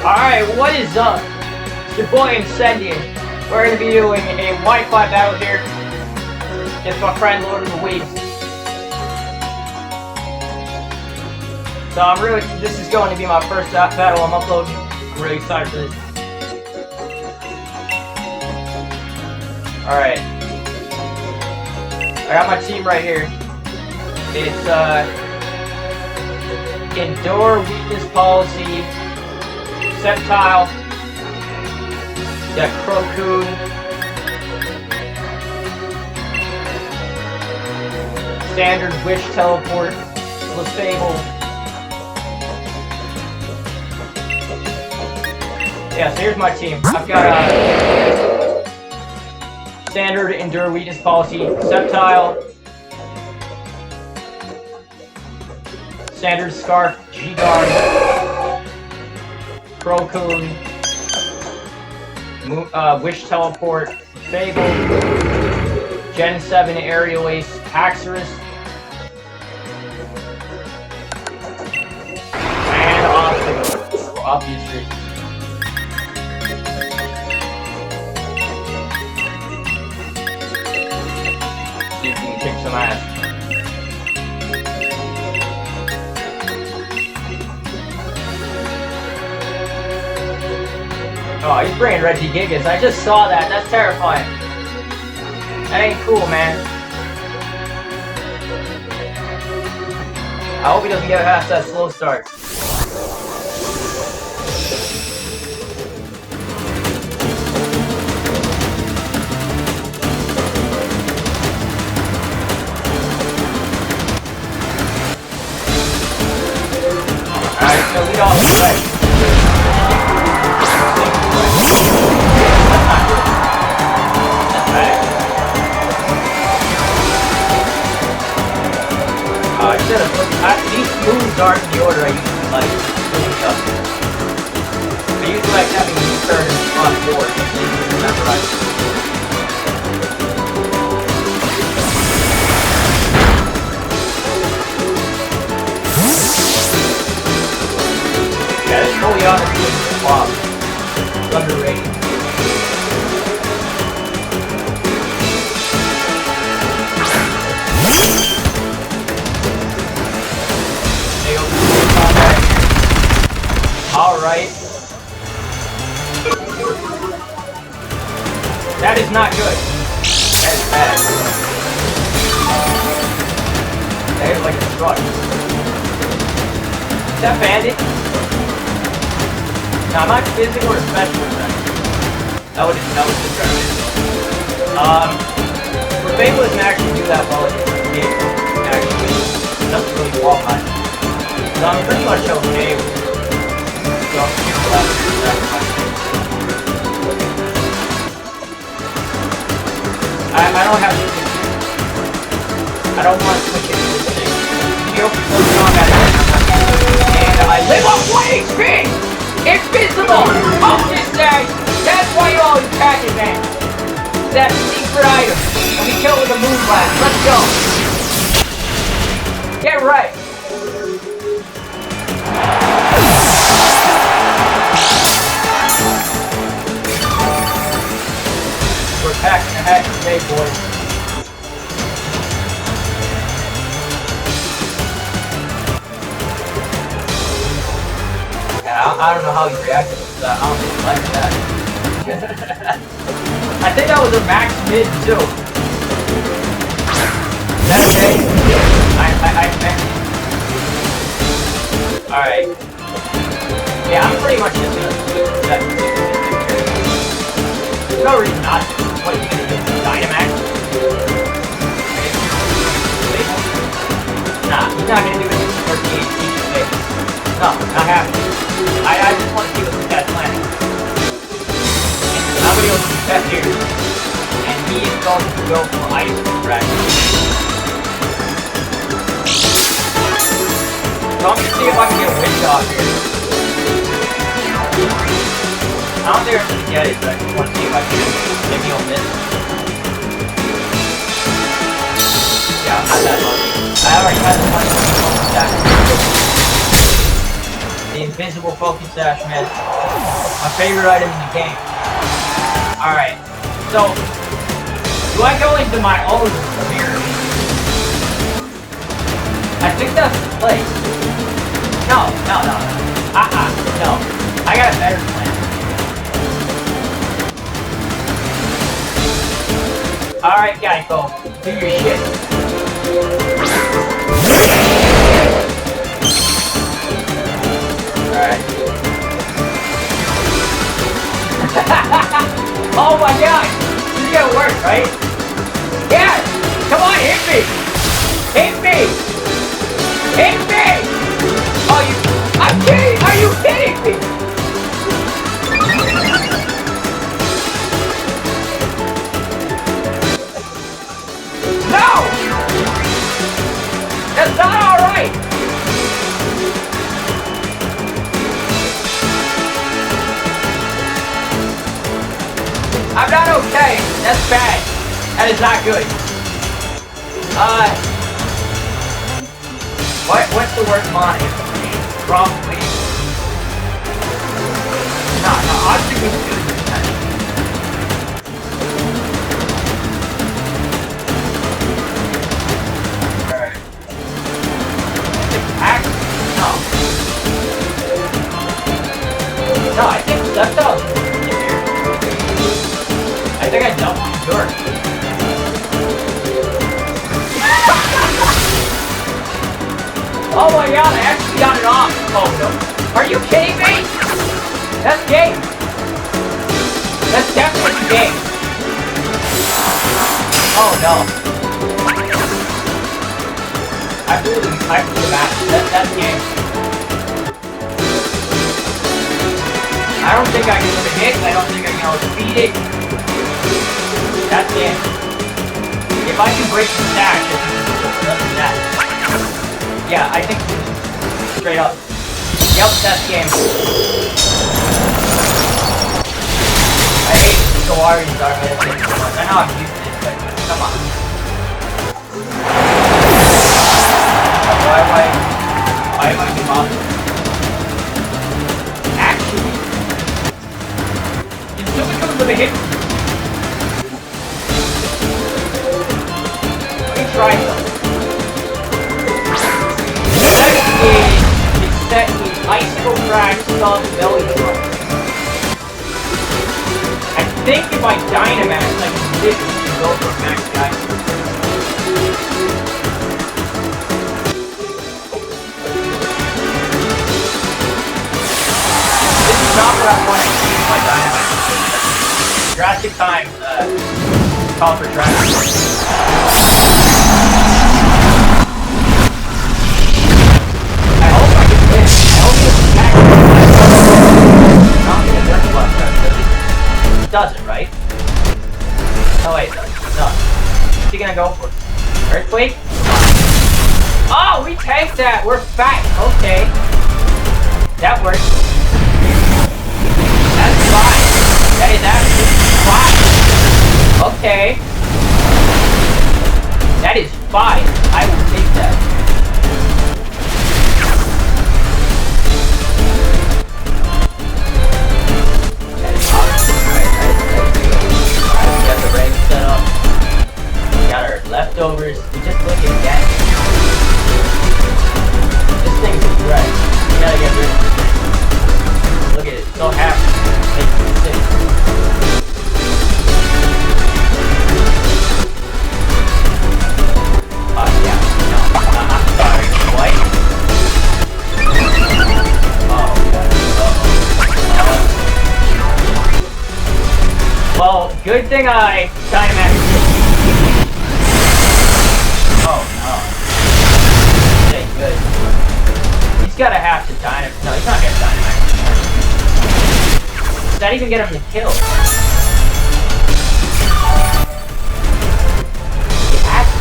Alright, what is up? It's your boy Incendian. We're going to be doing a Wi-Fi battle here against my friend Lord of the Weeds. So this is going to be my first battle I'm uploading. I'm really excited for this. Alright. I got my team right here. It's, Endure Weakness Policy, Septile, Crocoon, Standard Wish Teleport, Fable. Yeah, so here's my team. I've got Standard Endure Weakness Policy, Septile, Standard Scarf, G-Guard, Crocoon, Wish Teleport, Fable, Gen 7 Aerial Ace, Haxorus, and Obstacle, for obvious reasons. See if we can kick some ass. Oh, he's bringing Reggie Gigas. I just saw that. That's terrifying. That ain't cool, man. I hope he doesn't get past that slow start. Alright, so lead off the way. These moves aren't in the order I usually like doing stuff. I usually like having these turn on board, so you can remember right. Yeah, this fully honest is flop. It's underrated. Alright. That is not good. That is bad. That is like a truck. Is that bandit? No, I'm not physical or special attack. That was interesting. Fable doesn't actually do that well in this game. Actually, it doesn't really walk on it. So I'm pretty much okay with it. I don't have to. I don't want to switch into this thing. You know, and I live off 1 HP! Invincible! Oh, this thing! That's why you always attack it, man! That secret item. And we kill with a moon blast. Let's go! Get right! We're packing a hat today, boys. Yeah, I don't know how he reacted to that. I don't think he liked that. I think that was a max mid too. Is that okay? Alright. Yeah, I'm pretty much just gonna switch to that. There's no reason not to. What are you gonna do? Dynamax? Nah, he's not gonna do it for THC today. No, not happening. I just want to see what this guy's planning. Nobody else is set here. And he is going to go for ice dragon. So I'm gonna see if I can get a wind off here. I don't think I'm gonna get it, but I just want to see if I can. Maybe he'll miss. Yeah, I'm not that lucky. I already had the money for the focus dash. The invisible focus dash, man. My favorite item in the game. Alright. So, do I go into my own mirror? I think that's the place. No. No. I got a better plan. Alright, guys, go. Do your shit. Alright. Oh my god! This is gonna work, right? Yeah! Come on, hit me! Hit me! Hit me! Oh, I'm kidding! Are you kidding me? No! That's not alright! I'm not okay. That's bad. That is not good. What's the worst monitor? Probably. No, I'm thinking good this time. Alright. No. No, I think left out. I think I dumped the door. Oh my god, I actually got it off. Oh no. Are you kidding me? That's gay. That's definitely gay. Oh no. I blew the match. That's gay. I don't think I can hit. I don't think I can defeat it. That's it. If I can break the stash, I think it's that. Yeah, I think straight up. Yep, that's game. I hate Sawari's are going to take too much. I know I've used it, but come on. Why am I being bothered? Actually, it still becomes with a hit. Try something. It's set with icicle crack sub belly drum. I think if I Dynamax, I can sit and go for max guy. This is not what I want to use my Dynamax. Drastic time, call for drastic. Doesn't, right? No, wait, it doesn't. No. What's he gonna go for? Earthquake? Oh, we tanked that! We're fat! Okay. That works. That's fine. That is actually fine. Okay. That is fine. I will take that. Leftovers, we just look at that. This thing's a threat. We gotta get rid of this thing. Look at it, so happy. Makes me sick. Yeah, no, I'm sorry. What? Oh, God. Well, good thing I Dynamax. Oh no. This ain't good. He's gotta have to Dynamax. No, he's not gonna Dynamax. Does that even get him to kill? He has to.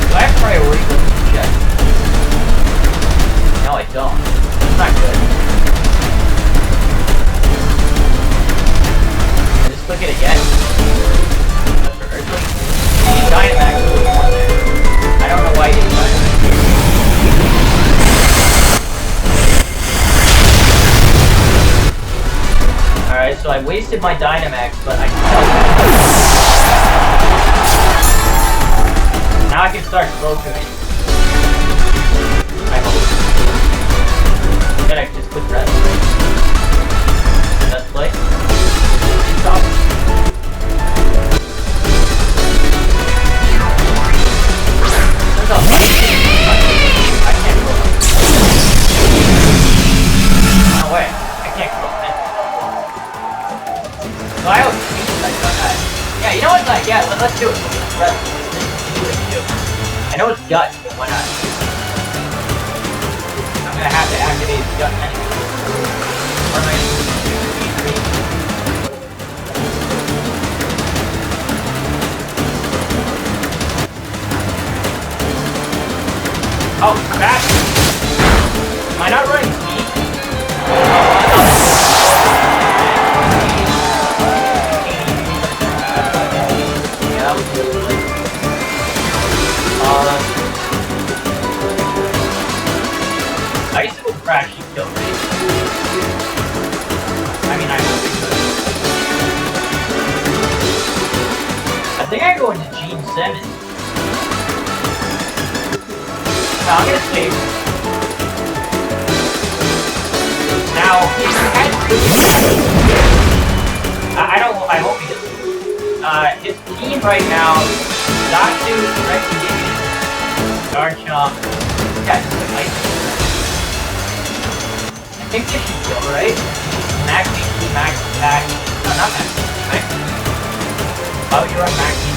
Do I have priority with this check? No, I don't. That's not good. I just click it again. Dynamax was one there. I don't know why he didn't Dynamax. so I wasted my Dynamax, but I now I can start slow cooking. I hope. Then I can just put rest, right? Let's play. Stop. There's a I can't go. No way. I can't go. So I always think I've done that. Yeah, you know what? Like, yeah, let's do it. Rest. I know it's guts, but why not? I'm gonna have to activate gut anyway. What am I gonna do? Oh, crash! Am I not running speed? Yeah, that was good. I used to go crash and kill me. I mean, I hope it could. I think I go into Gene 7. No, I'm gonna save. Now, if you had I hope he doesn't. His team right now, Datu, Reiki, Garchomp, yeah, just like ice. I think this should kill, right? Max HP, Max attack. No, not Max. Max. Oh, you're on Max HP.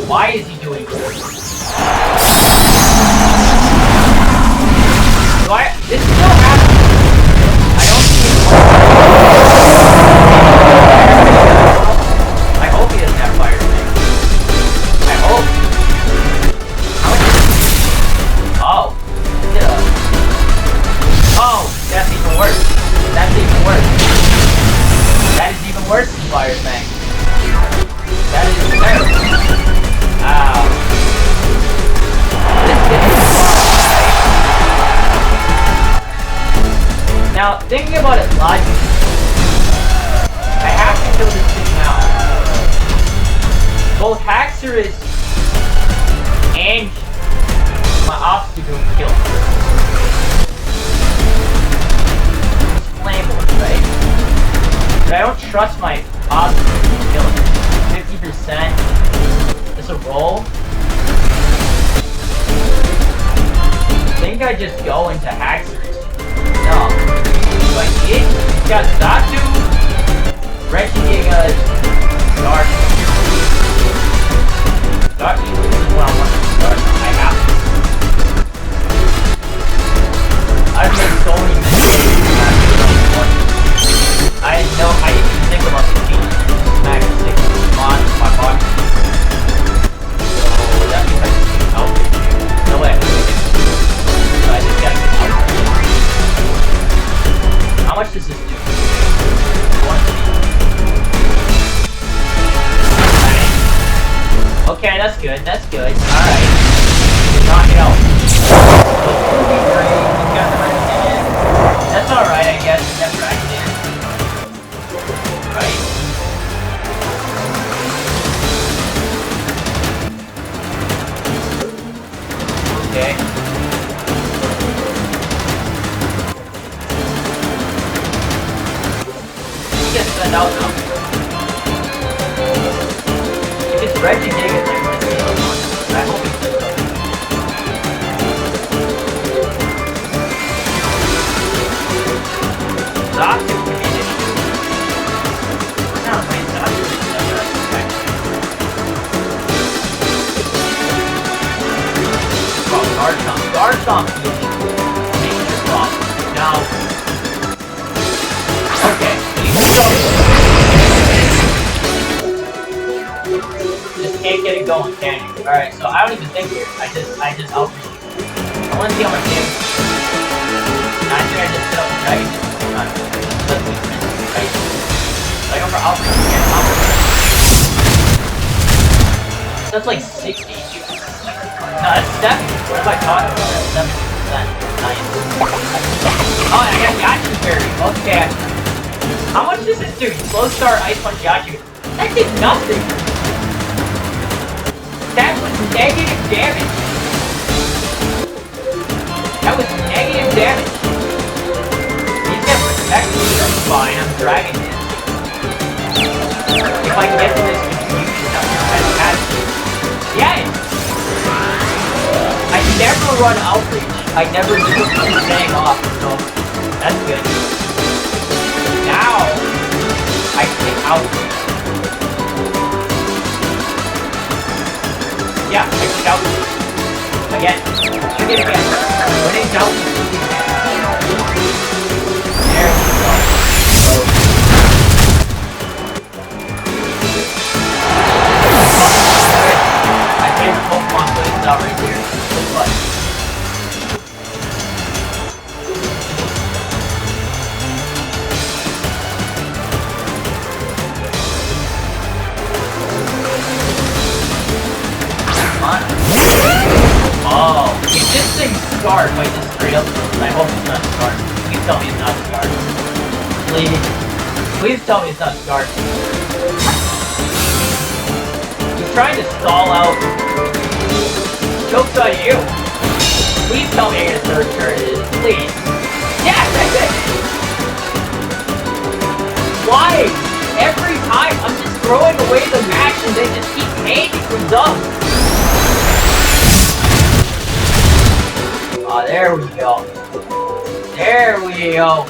Why is he doing this? This still happens. I don't see it. I hope he doesn't have fire thing. I hope. How much is it? Oh. Oh, that's even worse. That's even worse. That is even worse than fire thing. That is terrible. Wow. This is now, thinking about it logically, I have to kill this thing now. Both Haxorus and my Obstagoon kill. It's flammable, right? But I don't trust my Obstagoon to kill it. 50%. Is a roll? I think I just go into Haxorus. No. Like it got Zatu, Regigigas, Dark. Dark Evil is what I want to start. I have to. I've made so many mistakes. I know I didn't think about the team. Max 6 on my body. So that means I can outfit you. No way. So I just gotta get outfit. How much does this do? 1. Okay, that's good. That's good. Alright. Knock it out. That's alright, I guess. Never acted. Right? Okay. Get sent out now. If it's Regigigas, I'm gonna see it. I hope it's sent out. Zox can be an issue. No, wait, Zox is never effective. Oh, Garchomp. Garchomp is a major problem. Now, okay. Just can't get it going, can you? Alright, so I don't even think here. I just outreach. I want to see how much damage. 9 gonna just set up right? Right? I go for outreach again. That's like 60. No, that's 70. What am I talking about? That's 70%. Nice. Oh, I got Yachi Berry. Okay. How much does this do? Slow start, Ice Punch, Yachi. That did nothing. That was negative damage. That was negative damage. He's gonna protect me. That's fine. I'm dragging him. If I can get to this confusion, that would be fantastic. Yes! I never run outreach. I never do staying off, so that's good. Now, I take outreach. Yeah, I take outreach. Again. Shoot it again. When in doubt, shoot it again. There we go. My favorite Pokemon plays out right here. This button. Oh, if this thing's scarred by just straight up, I hope it's not scarred. Please tell me it's not scarred. Please. Please tell me it's not scarred. He's trying to stall out. Joke's on you. Please tell me I get a third turn. Please. Yeah, that's it. Why? Every time I'm just throwing away the match and they just keep paying for dumb. Oh, there we go. There we go.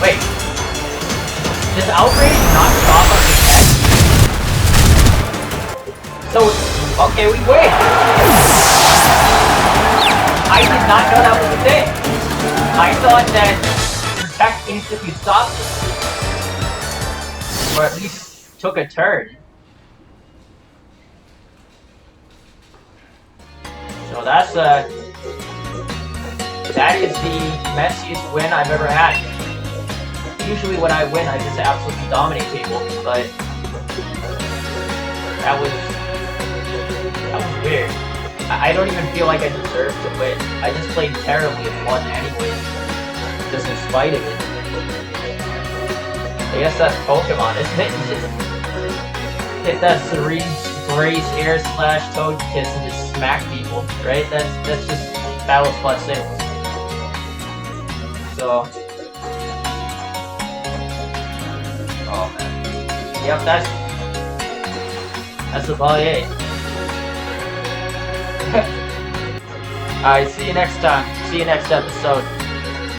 Wait. Does outrage not stop on the head? So, okay, we win! I did not know that was a thing. I thought that Protect instantly stopped it. Or at least took a turn. So that's that is the messiest win I've ever had. Usually when I win, I just absolutely dominate people, but that was weird. I don't even feel like I deserved to win. I just played terribly and won anyway, just in spite of it. I guess that's Pokemon, isn't it? You just hit that Serene Grace Air Slash Toad Kiss and just smack people, right? That's just Battle Spot sales. So, oh man, yep, that's about it. Alright, see you next time. See you next episode.